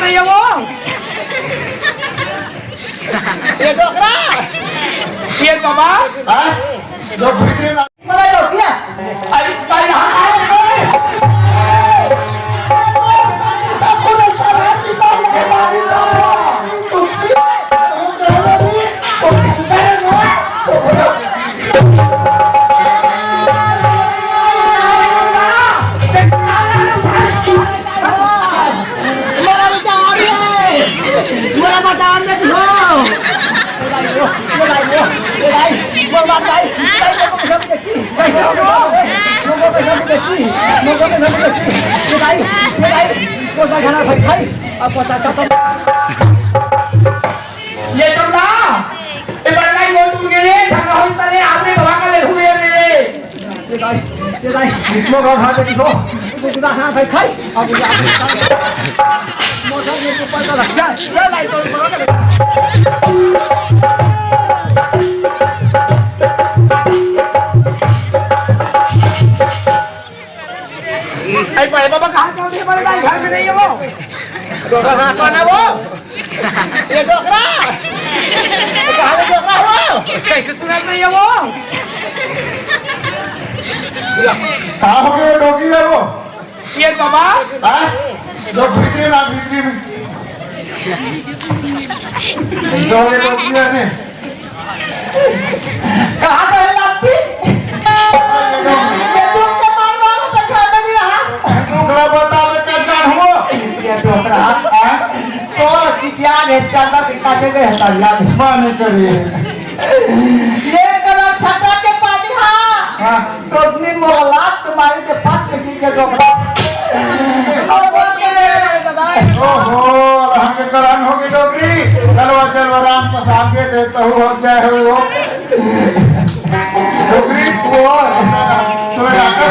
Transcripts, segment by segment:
नहीं है वो। ये डोकरा ये बाबा जो भीतरे में मलाई डोकिया अरे भाई यहाँ ये तो ना ये बड़ा ही वो तुम गेले ठंडा हो तले आपने बाबा का ले हुए रे ये भाई लोग खा के दिखो कुछ ना खा भाई खाई अब मोटर के ऊपर तो लग जा चल भाई तो बाबा का अरे बड़े बाबा कहाँ चल रहे बड़े भाई घर में नहीं है वो डोकरा कौन है वो ये डोकरा कहाँ है डोकरा वो कैसे सुना नहीं है वो कहाँ हो गए डोकी है वो ये बाबा हाँ जो भीतरे ना भीतरे में जो ये डोकी है ने कहाँ का है लाठी ये तुम के मार मारो तो क्या नहीं रहा डोकरा बता बेटा जान हो ये डोकरा तो चिचिया ने चांदा दिखा के गए हटा याद माने करिए ये कलर छटा के पानी हाँ तो अपनी मोहल्लात तुम्हारी के पास लेकिन के डोकरा और वो के ओहो हम करान होगी डोकरी चलो राम प्रसाद के देता हूँ हो जाए वो डोकरी वो तो डॉक्टर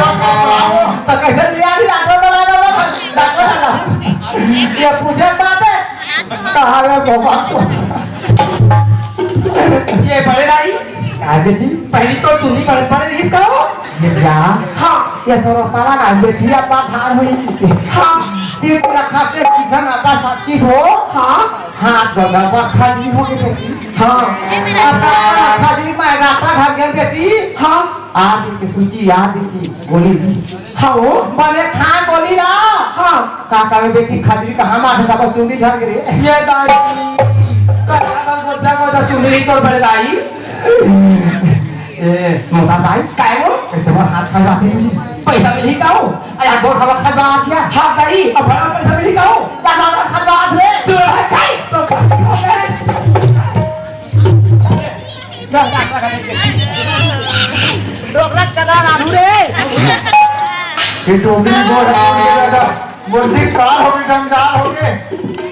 तो कैसे लिया भी डॉक्टर लगा डॉक्टर ये पूछे बात है कहाँ है बाबा ये बड़े भाई आगे जी पहली तो तुम ही परेशान नहीं करो ये क्या हाँ ये सोरो पाला ना बेटी अपना थान हुई हाँ ये पूरा खाते चिकन आता साथी हो हाँ हाथ बंदा पर खाली हो गई बेटी हाँ अपना खाली में रास्ता भाग गया बेटी हाँ आज की सूची याद की गोली हाँ वो बने खान बोली ना हाँ काका में बेटी खाजरी कहाँ मार था बस चुंगी झड़ गई ये दाई कल गोटा को चुनरी तो बड़े दाई ए मोटा भाई काय वो कैसे वो हाथ खा जाती है पैसा मिली का हो अरे गोर खबर खा दिया हाँ दाई अब बड़ा पैसा मिली का हो दादा खा रे तू है काय तो डोकरा चला रानू रे ये टोपी बोल बोल कार हो गई जंजाल हो गए